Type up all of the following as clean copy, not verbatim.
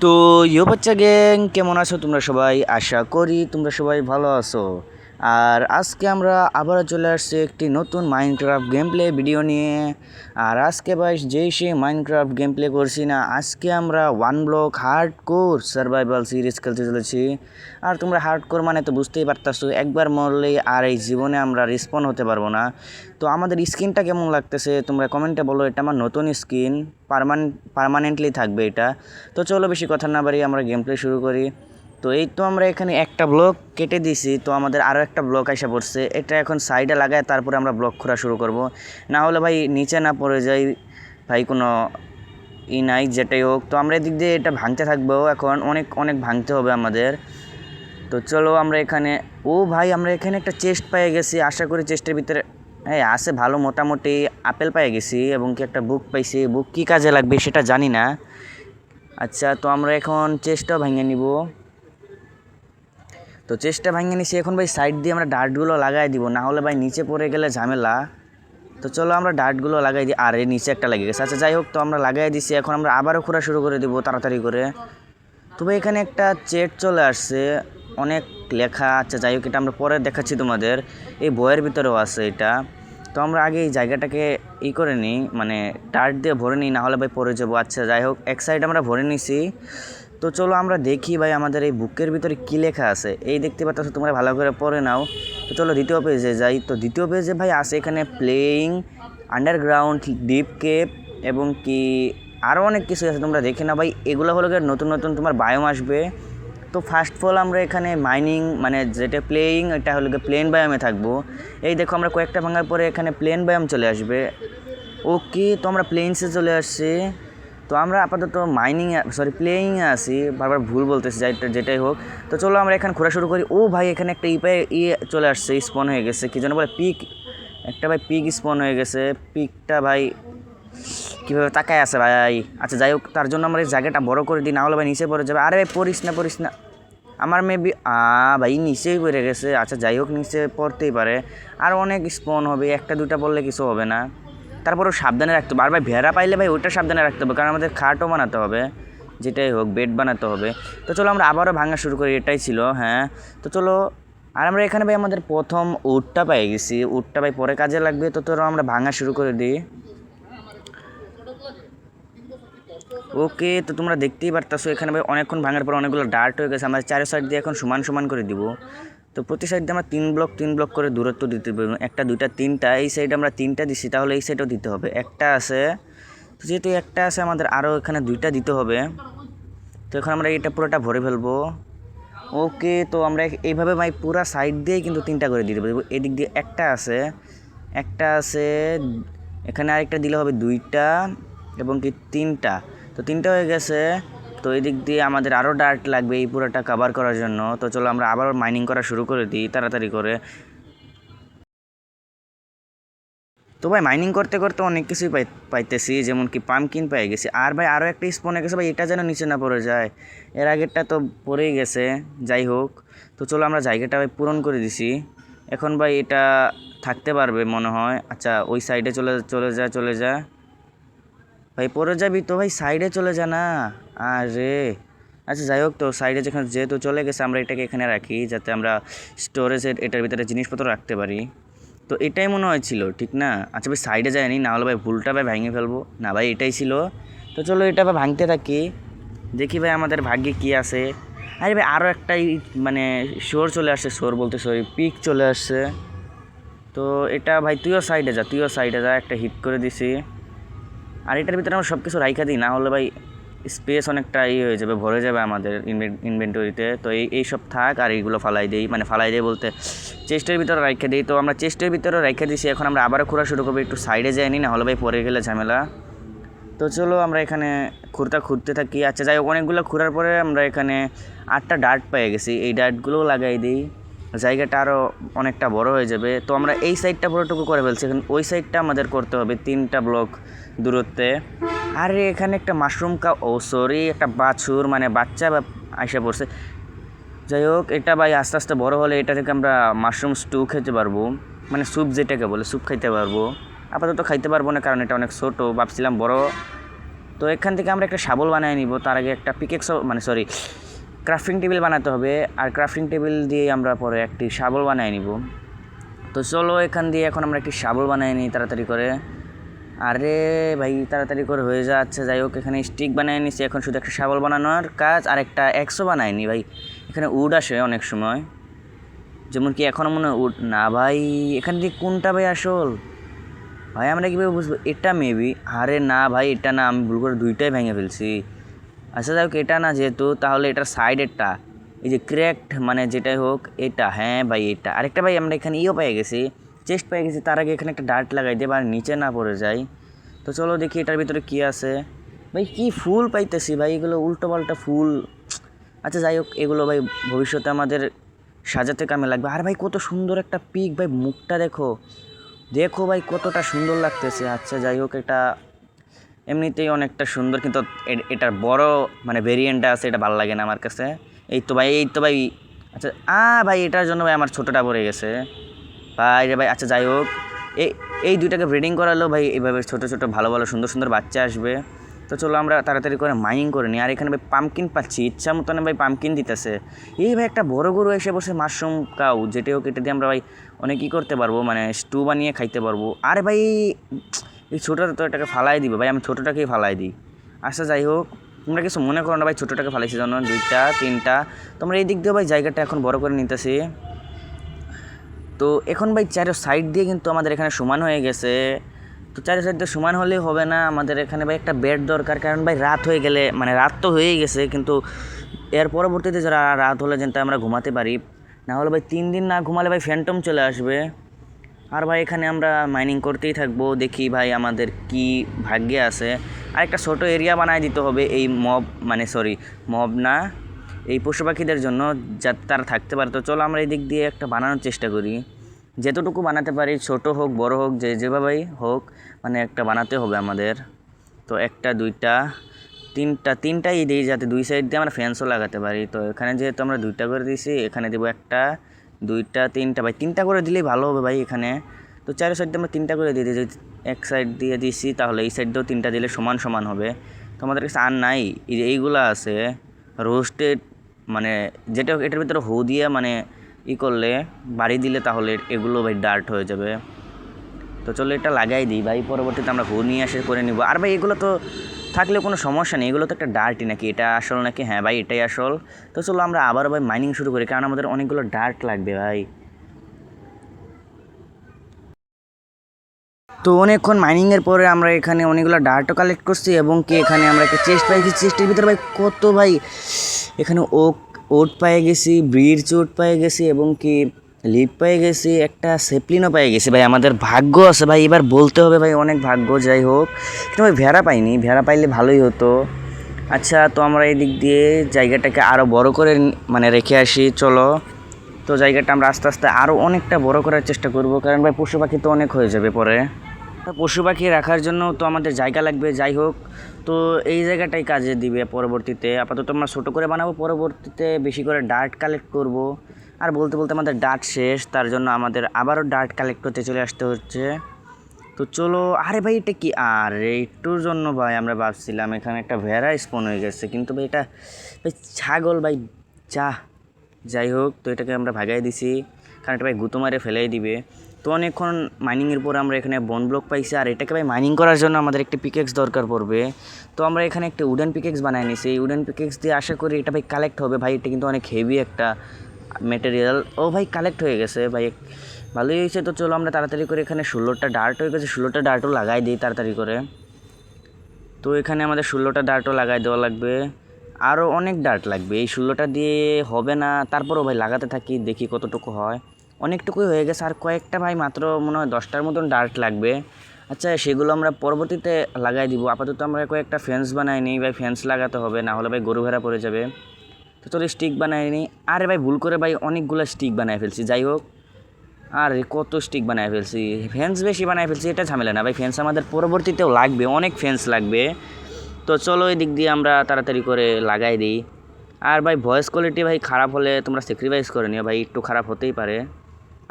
তো বাচ্চা গ্যাং কেমন আছো তোমরা সবাই? আশা করি তোমরা সবাই ভালো আছো। আর আজকে আমরা আবারও চলে আসছি একটি নতুন মাইনক্রাফট গেম প্লে ভিডিও নিয়ে। আর আজকে ভাই যেই সে মাইনক্রাফট গেম প্লে করছি না, আজকে আমরা one block hard core survival series খেলতে চলেছি। আর তোমরা হার্ড কোর মানে তো বুঝতেই পারতাছো, একবার মরলেই আর এই জীবনে আমরা রিস্পন হতে পারবো না। তো আমাদের স্কিনটা কেমন লাগতেছে তোমরা কমেন্টে বলো। এটা আমার নতুন স্কিন, পার্মানেন্টলি থাকবে এটা। তো চলো বেশি কথা না বাড়ি আমরা গেম প্লে শুরু করি। তো এই তো আমরা এখানে একটা ব্লক কেটে দিছি, তো আমাদের আরও একটা ব্লক এসে পড়ছে। এটা এখন সাইডে লাগায় তারপরে আমরা ব্লক খোঁড়া শুরু করব, না হলে ভাই নিচে না পড়ে যাই ভাই, কোনো নাই। যেটাই হোক, তো আমরা এদিক দিয়ে এটা ভাঙতে থাকবো, এখন অনেক অনেক ভাঙতে হবে আমাদের। তো চলো আমরা এখানে, ও ভাই আমরা এখানে একটা চেস্ট পেয়ে গেছি। আশা করি চেস্টের ভিতরে আছে ভালো মোটামুটি আপেল পেয়ে গেছি, এবং কি একটা বুক পাইছি। বুক কী কাজে লাগবে সেটা জানি না। আচ্ছা, তো আমরা এখন চেস্টটাও ভেঙে নিব। তো চেস্টটা ভেঙে নিছি, এখন ভাই সাইড দিয়ে আমরা ডার্টগুলো লাগাই দিব, না হলে ভাই নিচে পড়ে গেলে ঝামেলা। তো চলো আমরা ডার্টগুলো লাগাই দিই। আর এই নিচে একটা লেগে গেছে। আচ্ছা যাই হোক, তো আমরা লাগাই দিছি, এখন আমরা আবারও খোঁড়া শুরু করে দিব তাড়াতাড়ি করে। তবে এখানে একটা চেট চলে আসছে, অনেক লেখা। আচ্ছা যাই হোক, এটা আমরা পরে দেখাচ্ছি তোমাদের। এই বইয়ের ভিতরেও আছে এটা। তো আমরা আগে এই জায়গাটাকে করে নিই, মানে ডার্ট দিয়ে ভরে নিই, না হলে ভাই পরে যাবো। আচ্ছা যাই হোক, এক সাইড আমরা ভরে নিছি। তো চলো আমরা দেখি ভাই আমাদের এই বুকের ভিতরে কী লেখা আছে। এই দেখতে পাচ্ছ তোমরা, ভালো করে পড়ে নাও। তো চলো দ্বিতীয় পেজে যাই। তো দ্বিতীয় পেজে ভাই আছে এখানে প্লেয়িং, আন্ডারগ্রাউন্ড, ডিপ কেপ, এবং কি আরও অনেক কিছু আছে, তোমরা দেখে না ভাই। এগুলো হলো নতুন নতুন তোমার বায়োম আসবে। তো ফার্স্ট অফ অল আমরা এখানে মাইনিং, মানে যেটা প্লেয়িং, এটা হলো প্লেন বায়োমে থাকবো। এই দেখো আমরা কয়েকটা ভাঙার পরে এখানে প্লেন বায়োম চলে আসবে। ওকে, তো আমরা প্লেনসে চলে আসছি। তো আমরা আপাতত প্লেয়িংয়ে আছি, বারবার ভুল বলতেছি, যেটাই হোক। তো চলো আমরা এখানে ঘোরা শুরু করি। ও ভাই এখানে একটা চলে আসছে, স্পন হয়ে গেছে, কি যেন বলে পিক, একটা ভাই পিক স্পন হয়ে গেছে। পিকটা ভাই কীভাবে তাকায় আছে ভাই। আচ্ছা যাই হোক, তার জন্য আমরা এই জায়গাটা বড় করে দিই, না হলে ভাই নিচে পড়ে যাবে। আরে ভাই পড়িস না। আমার মেবি ভাই নিচেই পড়ে গেছে। আচ্ছা যাই হোক, নিচে পড়তেই পারে, আর অনেক স্পন হবে, একটা দুটা পড়লে কিছু হবে না। তারপরেও সাবধানে রাখতে হবে। আর ভাই ভেড়া পাইলে ভাই ওইটা সাবধানে রাখতে হবে, কারণ আমাদের খাটও বানাতে হবে, যেটাই হোক বেড বানাতে হবে। তো চলো আমরা আবারও ভাঙা শুরু করি, এটাই ছিল। হ্যাঁ, তো চলো। আর আমরা এখানে ভাই আমাদের প্রথম উটটা পেয়ে গেছি। উটটা ভাই পরে কাজে লাগবে। তো চলো আমরা ভাঙা শুরু করে দিই। ওকে, তো তোমরা দেখতেই পারতাছো এখানে ভাই অনেকক্ষণ ভাঙার পর অনেকগুলো ডার্ট হয়ে গেছে। আমরা চারো সাইড দিয়ে এখন সমান সমান করে দিব। তো প্রতি সাইড দিয়ে আমরা তিন ব্লক করে দূরত্ব দিতে পারবো, একটা দুইটা তিনটা। এই সাইডে আমরা তিনটা দিছি, তাহলে এই সাইডেও দিতে হবে একটা আছে। তো যেহেতু একটা আছে, আমাদের আরও এখানে দুইটা দিতে হবে। তো এখন আমরা এটা পুরোটা ভরে ফেলবো। ওকে, তো আমরা এইভাবে ভাই পুরো সাইড দিয়েই কিন্তু তিনটা করে দিতে পারবো। এদিক দিয়ে একটা আছে, এখানে আরেকটা দিলে হবে দুইটা, এবং কি তিনটা। তো তিনটা হয়ে গেছে। তো এদিক দিয়ে আমাদের আরও ডার্ট লাগবে এই পুরোটা কভার করার জন্য। তো চলো আমরা আবার মাইনিং করা শুরু করে দিই তাড়াতাড়ি করে। তো ভাই মাইনিং করতে করতে অনেক কিছুই পাইতেছি, যেমন কি পামকিন পেয়ে গেছি। আর ভাই আরও একটা স্পনে গেছে ভাই, এটা যেন নিচে না পড়ে যায়। এর আগেরটা তো পড়েই গেছে। যাই হোক, তো চলো আমরা জায়গাটা ভাই পূরণ করে দিছি। এখন ভাই এটা থাকতে পারবে মনে হয়। আচ্ছা ওই সাইডে চলে যা ভাই, পড়ে যাবি তো ভাই, সাইডে চলে যা না। আরে আচ্ছা যাই হোক, তো সাইডে যেহেতু চলে গেছে, আমরা এটাকে এখানে রাখি, যাতে আমরা স্টোরেজে এটার ভিতরে জিনিসপত্র রাখতে পারি। তো এটাই মনে হয়েছিল, ঠিক না? আচ্ছা ভাই সাইডে যায়নি, না হলে ভাই ভুলটা ভাই ভেঙে ফেলবো না ভাই, এটাই ছিল। তো চলো এটা ভাই ভাঙতে থাকি, দেখি ভাই আমাদের ভাগ্যে কি আছে। আরে ভাই আরও একটাই, মানে চলে আসছে, পিক চলে আসছে। তো এটা ভাই তুইও সাইডে যা, একটা হিট করে দিছি। আর এটার ভিতরে আমরা সব কিছু রাইখা দিই, না হলে ভাই স্পেস অনেকটা হয়ে যাবে, ভরে যাবে আমাদের ইনভেন্টরিতে। তো এই সব থাক, আর এইগুলো ফালাই দেই বলতে চেস্টের ভিতরে রাইখা দিই। তো আমরা চেস্টের ভিতরে রাইখা দিছি, এখন আমরা আবারও খোঁড়া শুরু করবো। একটু সাইডে যাইনি, না হলে ভাই পরে গেলে ঝামেলা। তো চলো আমরা এখানে খুঁড়তে থাকি। আচ্ছা যাই হোক, অনেকগুলো ঘোরার পরে আমরা এখানে 8টা ডার্ট পেয়ে গেছি। এই ডার্টগুলোও লাগাই দিই, জায়গাটা আরও অনেকটা বড় হয়ে যাবে। তো আমরা এই সাইডটা পুরোটুকু করে ফেলছি, এখন ওই সাইডটা আমাদের করতে হবে 3টা ব্লক দূরত্বে। আরে এখানে একটা একটা বাছুর, মানে বাচ্চা আইসা পড়ছে। যাই হোক, এটা ভাই আস্তে আস্তে বড় হলে এটা থেকে আমরা মাশরুম স্টু খেতে পারবো, মানে স্যুপ যেটাকে বলে, স্যুপ খাইতে পারবো। আপাতত খাইতে পারবো না, কারণ এটা অনেক ছোটো। ভাবছিলাম বড় তো এখান থেকে আমরা একটা শাবল বানিয়ে নিব। তার আগে একটা পিকেক্স মানে সরি ক্রাফটিং টেবিল বানাতে হবে, আর ক্রাফটিং টেবিল দিয়ে আমরা পরে একটি শাবল বানিয়ে নিব। তো চলো এখান দিয়ে এখন আমরা একটি শাবল বানিয়ে নিই তাড়াতাড়ি করে। আরে ভাই তাড়াতাড়ি করে হয়ে যাচ্ছে। যাই হোক এখানে স্টিক বানিয়ে নিচ্ছি, এখন শুধু একটা শাবল বানানোর কাজ। আর একটা এক্সও বানায়নি ভাই, এখানে উড আসে অনেক সময়, যেমন কি এখনও মনে হয় উড না ভাই। এখান দিয়ে কোনটা ভাই আসল ভাই আমরা কীভাবে বুঝবো? এটা মেবি, আরে না ভাই এটা না, আমি ভুল করে দুইটাই ভেঙে ফেলছি। আচ্ছা যাই হোক এটা না যেহেতু, তাহলে এটার সাইডেরটা এই যে ক্র্যাকড মানে যেটাই হোক এটা, হ্যাঁ ভাই এটা। আরেকটা ভাই আমরা এখানে ইও পেয়ে গেছি, চেস্ট পেয়ে গেছি। তার আগে এখানে একটা ডার্ট লাগাই দেব আর নিচে না পড়ে যাই। তো চলো দেখি এটার ভিতরে কী আছে। ভাই কি ফুল পাইতেছি ভাই, এগুলো উল্টো পাল্টা ফুল। আচ্ছা যাই হোক এগুলো ভাই ভবিষ্যতে আমাদের সাজাতে কামে লাগবে। আর ভাই কত সুন্দর একটা পিক ভাই, মুখটা দেখো দেখো ভাই কতটা সুন্দর লাগতেছে। আচ্ছা যাই হোক এটা এমনিতেই অনেকটা সুন্দর, কিন্তু এটার বড় মানে ভেরিয়েন্টটা আছে, এটা ভালো লাগে না আমার কাছে। এই তো ভাই আচ্ছা ভাই এটার জন্য ভাই আমার ছোটোটা পড়ে গেছে ভাই রে ভাই। আচ্ছা যাই হোক এই এই দুইটাকে ব্রিডিং করালেও ভাই এইভাবে ছোটো ছোটো ভালো ভালো সুন্দর সুন্দর বাচ্চা আসবে। তো চলো আমরা তাড়াতাড়ি করে মাইনিং করে নিই। আর এখানে ভাই পাম্পকিন পাচ্ছি, ইচ্ছা মতন ভাই পাম্পকিন দিতেছে। এই ভাই একটা বড় গরু এসে বসে মাশরুম কাউ, যেটি হোক এটা দিয়ে আমরা ভাই অনেক কী করতে পারবো, মানে স্টু বানিয়ে খাইতে পারবো। আরে ভাই এই ছোটোটা তো এটাকে ফালাই দিবে ভাই, আমি ছোটোটাকেই ফালাই দিই। আচ্ছা যাই হোক তোমরা কিছু মনে করো না ভাই, ছোটোটাকে ফালাইছি জন্য 2টা 3টা। তোমরা এই দিক দিয়ে ভাই জায়গাটা এখন বড় করে নিতেছি। তো এখন ভাই চারো সাইড দিয়ে কিন্তু আমাদের এখানে সমান হয়ে গেছে। তো চারো সাইড দিয়ে সমান হলেই হবে না, আমাদের এখানে ভাই একটা বেড দরকার। কারণ ভাই রাত হয়ে গেলে, মানে রাত তো হয়েই গেছে, কিন্তু এর পরবর্তীতে যারা রাত হলে যেন আমরা ঘুমাতে পারি। না হলে ভাই 3 দিন না ঘুমালে ভাই ফ্যান্টম চলে আসবে। আর ভাই এখানে আমরা মাইনিং করতেই থাকবো, দেখি ভাই আমাদের কি ভাগ্যে আছে। আর একটা ছোটো এরিয়া বানায় দিতে হবে এই মব না, এই পশু পাখিদের জন্য, যাতে তারা থাকতে পারে। তো চলো আমরা এই দিক দিয়ে একটা বানানোর চেষ্টা করি, যতটুকু বানাতে পারি, ছোট হোক বড় হোক যেভাবেই হোক, মানে একটা বানাতে হবে আমাদের। তো 1টা 2টা 3টাই দিই, যাতে 2 সাইড দিয়ে আমরা ফ্যান্সও লাগাতে পারি। তো এখানে যেহেতু আমরা 2টা করে দিয়েছি, এখানে দেবো 1টা 2টা 3টা ভাই, 3টা করে দিলেই ভালো হবে ভাই এখানে। তো চারো সাইড দিয়ে আমরা 3টা করে দিয়ে দিই, এক সাইড দিয়ে দিয়েছি, তাহলে এই সাইড দিয়েও 3টা দিলে সমান সমান হবে। তো আমাদের কাছে আর নাই, এই যে এইগুলো আছে রোস্টেড, মানে যেটা এটার ভিতরে হু দিয়ে মানে করলে বাড়ি দিলে, তাহলে এগুলো ভাই ডার্ট হয়ে যাবে। তো চলো এটা লাগাই দিই ভাই, পরবর্তীতে আমরা হু নিয়ে এসে করে নিব। আর ভাই এগুলো তো থাকলে কোনো সমস্যা নেই, এগুলো তো একটা ডার্টই নাকি, এটা আসল নাকি? হ্যাঁ ভাই এটাই আসল। তো চলো আমরা আবারও ভাই মাইনিং শুরু করি, কারণ আমাদের অনেকগুলো ডার্ট লাগবে ভাই। তো অনেকক্ষণ মাইনিংয়ের পরে আমরা এখানে অনেকগুলো ডার্টও কালেক্ট করছি, এবং কি এখানে আমরা একটা চেস্ট পাইছি। চেস্টের ভিতরে ভাই কত ভাই, এখানে ওট পেয়ে গেছি, ব্রিডস ওট পেয়ে গেছি, এবং কি লিপ পেয়ে গেছি, একটা সেপলিনও পেয়ে গেছি ভাই। আমাদের ভাগ্য আছে ভাই, এবার বলতে হবে ভাই অনেক ভাগ্য। যাই হোক কিন্তু ভাই ভেড়া পাইনি, ভেড়া পাইলে ভালোই হতো। আচ্ছা তো আমরা এই দিক দিয়ে জায়গাটাকে আরও বড় করে মানে রেখে আসি চলো। তো জায়গাটা আমরা আস্তে আস্তে আরও অনেকটা বড় করার চেষ্টা করব, কারণ ভাই পশু পাখি তো অনেক হয়ে যাবে পরে। পশু পাখি রাখার জন্য তো আমাদের জায়গা লাগবে। যাই হোক তো এই জায়গাটাই কাজে দিবে পরবর্তীতে। আপাতত আমরা ছোটো করে বানাবো, পরবর্তীতে বেশি করে ডার্ট কালেক্ট করব। আর বলতে বলতে আমাদের ডার্ট শেষ, তার জন্য আমাদের আবারও ডার্ট কালেক্ট করতে চলে আসতে হচ্ছে। তো চলো, আরে ভাই এটা কি, আরে একটুর জন্য ভাই আমরা ভাবছিলাম এখানে একটা ভেড়া স্পন হয়ে গেছে, কিন্তু ভাই এটা ভাই ছাগল ভাই। যাই হোক তো এটাকে আমরা ভাগাই দিছি, কারণ এটা ভাই গুঁতো মারে ফেলেই দিবে। তো অনেকক্ষণ মাইনিংয়ের পর আমরা এখানে বন ব্লক পাইছি, আর এটাকে ভাই মাইনিং করার জন্য আমাদের একটি পিকেক্স দরকার পড়বে। তো আমরা এখানে একটা উডেন পিকেক্স বানাই নিছি, এই উডেন পিকেক্স দিয়ে আশা করি এটা ভাই কালেক্ট হবে। ভাই এটা কিন্তু অনেক হেভি একটা ম্যাটেরিয়াল। ও ভাই কালেক্ট হয়ে গেছে ভাই, ভালোই হয়েছে। তো চলো আমরা তাড়াতাড়ি করে, এখানে 16টা ডার্ট হয়ে গেছে, 16টা ডার্টও লাগাই দিই তাড়াতাড়ি করে। তো এখানে আমাদের 16টা ডার্টও লাগাই দেওয়া লাগবে, আরও অনেক ডার্ট লাগবে। এই 16টা দিয়ে হবে না, তারপরও ভাই লাগাতে থাকি, দেখি কতটুকু হয়। অনেকটুকুই হয়ে গেছে, আর কয়েকটা ভাই মাত্র মনে হয় 10টার মতন ডার্ট লাগবে। আচ্ছা সেগুলো আমরা পরবর্তীতে লাগাই দিব। আপাতত আমরা কয়েকটা ফেন্স বানাই নিই ভাই, ফেন্স লাগাতে হবে, না হলে ভাই গরু ভেড়া পড়ে যাবে। তো চলো স্টিক বানাই নিই। আরে ভাই ভুল করে ভাই অনেকগুলো স্টিক বানাই ফেলছি। যাই হোক আর কত স্টিক বানাই ফেলছি, ফেন্স বেশি বানাই ফেলছি, এটা ঝামেলা না ভাই, ফেন্স আমাদের পরবর্তীতেও লাগবে, অনেক ফেন্স লাগবে। তো চলো এই দিক দিয়ে আমরা তাড়াতাড়ি করে লাগাই দিই। আর ভাই ভয়েস কোয়ালিটি ভাই খারাপ হলে তোমরা স্যাক্রিফাইস করে নিও ভাই, একটু খারাপ হতেই পারে,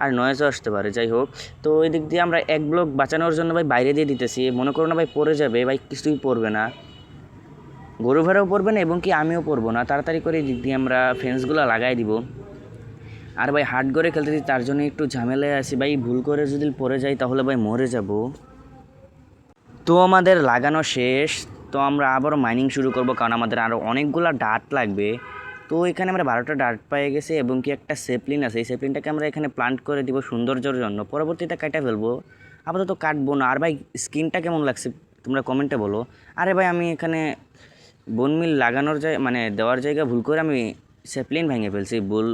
আর নয়েজও আসতে পারে। যাই হোক তো এই দিক দিয়ে আমরা এক ব্লক বাঁচানোর জন্য ভাই বাইরে দিয়ে দিতেছি, মনে করো না ভাই পড়ে যাবে, ভাই কিছুই পড়বে না। গরু ভেড়াও পড়বে না এবং কি আমিও পড়বো না। তাড়াতাড়ি করে দিক দিয়ে আমরা ফেন্সগুলো লাগাই দিব। আর ভাই হার্ড করে খেলতে দিই, তার জন্য একটু ঝামেলায় আছি ভাই। ভুল করে যদি পড়ে যাই তাহলে ভাই মরে যাব। তো আমাদের লাগানো শেষ। তো আমরা আবারও মাইনিং শুরু করব, কারণ আমাদের আরও অনেকগুলো ডাট লাগবে। তো এখানে আমরা 12টা ডাট পেয়ে গেছি এবং কি একটা সেপলিন আছে। এই সেপলিনটাকে আমরা এখানে প্লান্ট করে দিব সৌন্দর্যের জন্য, পরবর্তীতে কাটা ফেলবো। আপাতত কাটবো না। আর ভাই স্কিনটা কেমন লাগছে তোমরা কমেন্টে বলো। আরে ভাই আমি এখানে বনমিল লাগানোর মানে দেওয়ার জায়গা ভুল করে আমি সেপলিন ভেঙে ফেলছি। ভুল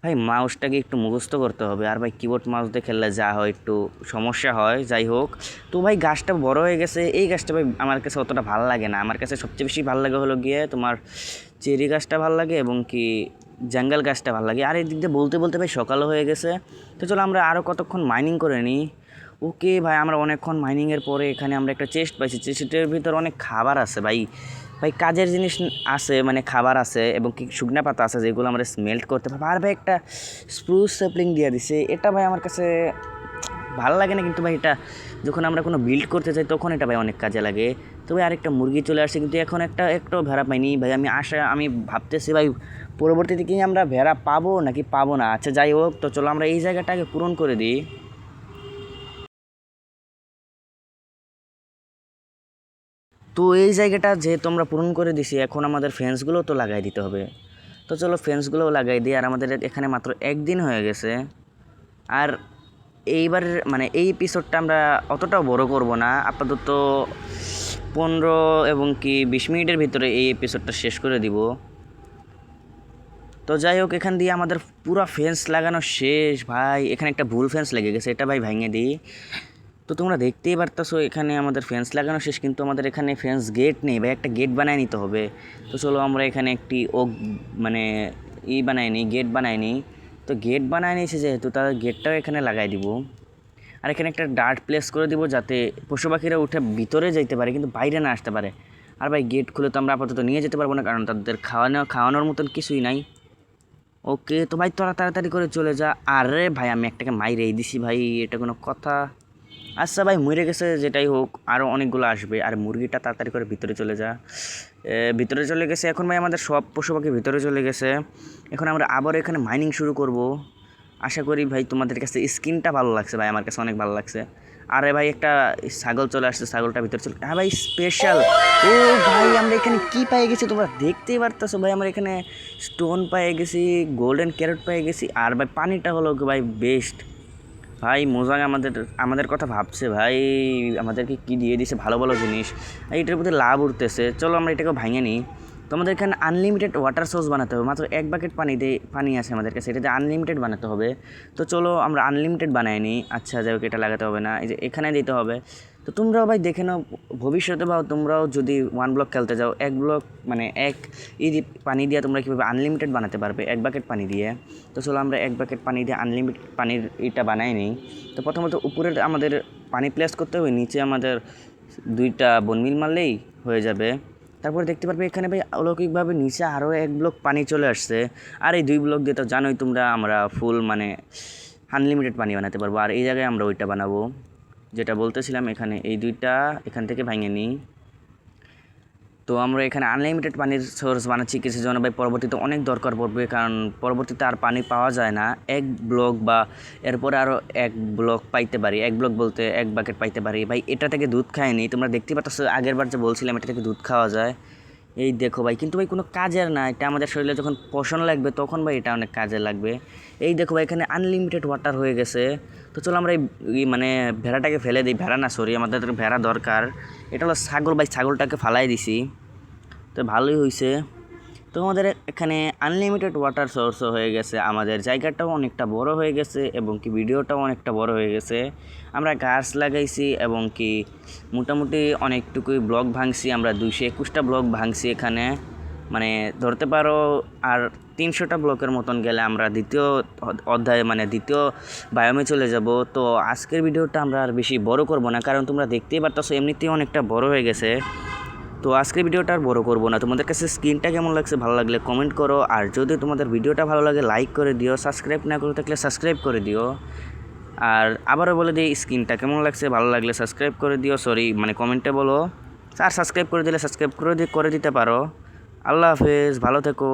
ভাই, মাউসটাকে একটু মুখস্থ করতে হবে। আর ভাই কিবোর্ড মাউস দিয়ে খেললে যা হয় একটু সমস্যা হয়। যাই হোক, তো ভাই গাছটা বড় হয়ে গেছে। এই গাছটা ভাই আমার কাছে অতটা ভালো লাগে না। আমার কাছে সবচেয়ে বেশি ভালো লাগে হলো গিয়ে তোমার চেরি গাছটা ভালো লাগে এবং কি জঙ্গল গাছটা ভালো লাগে। আর এই দিক দিয়ে বলতে বলতে ভাই সকালও হয়ে গেছে। তো চলো আমরা আরও কতক্ষণ মাইনিং করে নিই। ওকে ভাই, আমরা অনেকক্ষণ মাইনিংয়ের পরে এখানে আমরা একটা চেস্ট পাইছি। চেস্টের ভিতর অনেক খাবার আছে ভাই। ভাই কাজের জিনিস আছে, মানে খাবার আছে এবং কি শুকনা পাতা আছে যেগুলো আমরা স্মেল্ট করতে পারবো। আর ভাই একটা স্প্রুস স্যাপলিং দিয়ে দিছে। এটা ভাই আমার কাছে ভালো লাগে না, কিন্তু ভাই এটা যখন আমরা কোনো বিল্ড করতে চাই তখন এটা ভাই অনেক কাজে লাগে। তো ভাই আরেকটা মুরগি চলে আসছে, কিন্তু এখন একটাও ভেড়া পাইনি ভাই। আমি ভাবতেছি ভাই পরবর্তীতে কি আমরা ভেড়া পাবো নাকি পাবো না। আচ্ছা যাই হোক, তো চলো আমরা এই জায়গাটাকে পূরণ করে দিই। তো এই জায়গাটা যেহেতু আমরা পূরণ করে দিছি, এখন আমাদের ফেন্সগুলো তো লাগাই দিতে হবে। তো চলো ফেন্সগুলোও লাগাই দিই। আর আমাদের এখানে মাত্র একদিন হয়ে গেছে। আর এইবার মানে এই এপিসোডটা আমরা অতটাও বড় করব না, আপাতত 15 এবং কি 20 মিনিটের ভিতরে এই এপিসোডটা শেষ করে দিব। তো যাই হোক, এখান দিয়ে আমাদের পুরো ফেন্স লাগানো শেষ ভাই। এখানে একটা ভুল ফেন্স লেগে গেছে, এটা ভাই ভেঙে দিই। তো তোমরা দেখতেই পারতেছো এখানে আমাদের ফেন্স লাগানো শেষ, কিন্তু আমাদের এখানে ফেন্স গেট নেই ভাই। একটা গেট বানায় নিতে হবে। তো চলো আমরা এখানে একটি মানে বানাই নিই, গেট বানাই নিই। তো গেট বানায় নিয়েছে যেহেতু, তার গেটটাও এখানে লাগাই দিব। আর এখানে একটা ডার্ট প্লেস করে দিব যাতে পশু পাখিরা উঠে ভিতরে যাইতে পারে কিন্তু বাইরে না আসতে পারে। আর ভাই গেট খুলে তো আমরা আপাতত নিয়ে যেতে পারবো না, কারণ তাদের খাওয়ানোর মতন কিছুই নাই। ওকে, তো ভাই তোরা তাড়াতাড়ি করে চলে যা। আরে ভাই আমি একটাকে মাইরেই দিছি ভাই, এটা কোনো কথা? আচ্ছা ভাই মরে গেছে, যেটাই হোক, আরও অনেকগুলো আসবে। আর মুরগিটা তাড়াতাড়ি করে ভিতরে চলে যা। ভিতরে চলে গেছে। এখন ভাই আমাদের সব পশু পাখি ভিতরে চলে গেছে। এখন আমরা আবার এখানে মাইনিং শুরু করব। আশা করি ভাই তোমাদের কাছে স্কিনটা ভালো লাগছে ভাই, আমার কাছে অনেক ভালো লাগছে। আরে ভাই একটা ছাগল চলে আসছে, ছাগলটা ভিতরে চলে। হ্যাঁ ভাই স্পেশাল। ও ভাই আমরা এখানে কি পেয়ে গেছি তোমরা দেখতেই পারতেছো ভাই। আমরা এখানে স্টোন পেয়ে গেছি, গোল্ডেন ক্যারট পেয়ে গেছি। আর ভাই পানিটা হলো ভাই বেস্ট ভাই। মোজাং আমাদের কথা ভাবছে ভাই, আমাদেরকে কি দিয়ে দিছে ভালো ভালো জিনিস। এটার প্রতি লাভ উঠতেছে। চলো আমরা এটাকে ভাঙে নিই। তো আমাদের এখানে আনলিমিটেড ওয়াটার সোর্স বানাতে হবে। মাত্র 1 বাকেট পানি আছে আমাদের কাছে, এটাতে আনলিমিটেড বানাতে হবে। তো চলো আমরা আনলিমিটেড বানাই নিই। আচ্ছা যাই হোক, এটা লাগাতে হবে না, এই যে এখানে দিতে হবে। তো তোমরাও ভাই দেখে নাও ভবিষ্যতে, বা তোমরাও যদি 1 ব্লক খেলতে যাও, 1 ব্লক মানে পানি দিয়ে তোমরা কীভাবে আনলিমিটেড বানাতে পারবে 1 বাকেট পানি দিয়ে। তো চলো আমরা 1 বাকেট পানি দিয়ে আনলিমিটেড পানির এটা বানাই নিই। তো প্রথমত উপরে আমাদের পানি প্লেস করতে হবে, নিচে আমাদের 2টা বনমিল মারলেই হয়ে যাবে। তারপরে দেখতে পারবে এখানে ভাই অলৌকিকভাবে নিচে আরও 1 ব্লক পানি চলে আসছে। আর এই 2 ব্লক দিয়ে তো জানোই তোমরা আমরা ফুল মানে আনলিমিটেড পানি বানাতে পারবো। আর এই জায়গায় আমরা ওইটা বানাবো যেটা বলতেছিলাম। এখানে এই 2টা এখান থেকে ভেঙে নিই। তো আমরা এখানে আনলিমিটেড পানির সোর্স বানাচ্ছি কিছু জন্য ভাই, পরবর্তীতে অনেক দরকার পড়বে, কারণ পরবর্তীতে আর পানি পাওয়া যায় না। 1 ব্লক বা এরপরে আরও 1 ব্লক পাইতে পারি। 1 ব্লক বলতে 1 বাকেট পাইতে পারি ভাই। এটা থেকে দুধ খায়নি, তোমরা দেখতে পাচ্ছ আগের বার যে বলছিলাম এটা থেকে দুধ খাওয়া যায়। এই দেখো ভাই, কিন্তু ভাই কোনো কাজের না এটা। আমাদের শরীরে যখন পোষণ লাগবে তখন ভাই এটা অনেক কাজে লাগবে। এই দেখো ভাই এখানে আনলিমিটেড ওয়াটার হয়ে গেছে। তো চলো আমরা এই মানে ভেড়াটাকে ফেলে দিই। ভেড়া না, সরি, আমাদের ভেড়া দরকার। এটা হলো ছাগল ভাই, ছাগলটাকে ফালাই দিছি। তো ভালোই হয়েছে। তো আমাদের এখানে আনলিমিটেড ওয়াটার সোর্সও হয়ে গেছে, আমাদের জায়গাটাও অনেকটা বড় হয়ে গেছে এবং কি ভিডিওটাও অনেকটা বড় হয়ে গেছে। আমরা গাছ লাগাইছি এবং কি মোটামুটি অনেকটুকুই ব্লক ভাঙছি। আমরা 221টা ব্লক ভাঙছি এখানে, মানে ধরতে পারো। আর 300টা ব্লকের মতন গেলে আমরা দ্বিতীয় অধ্যায়ে মানে দ্বিতীয় বায়োমে চলে যাব। তো আজকের ভিডিওটা আমরা আর বেশি বড় করব না, কারণ তোমরা দেখতেই পারতেছো এমনিতেই অনেকটা বড় হয়ে গেছে। তো আজকের ভিডিওটা আর বড় করবো না। তোমাদের কাছে স্ক্রিনটা কেমন লাগছে ভালো লাগলে কমেন্ট করো। আর যদি তোমাদের ভিডিওটা ভালো লাগে লাইক করে দিও, সাবস্ক্রাইব না করে থাকলে সাবস্ক্রাইব করে দিও। আর আবারও বলে দিই স্ক্রিনটা কেমন লাগছে ভালো লাগলে সাবস্ক্রাইব করে দিও, সরি মানে কমেন্টে বলো। আর সাবস্ক্রাইব করে দিলে সাবস্ক্রাইব করে দিতে পারো। আল্লাহ হাফেজ, ভালো থেকো।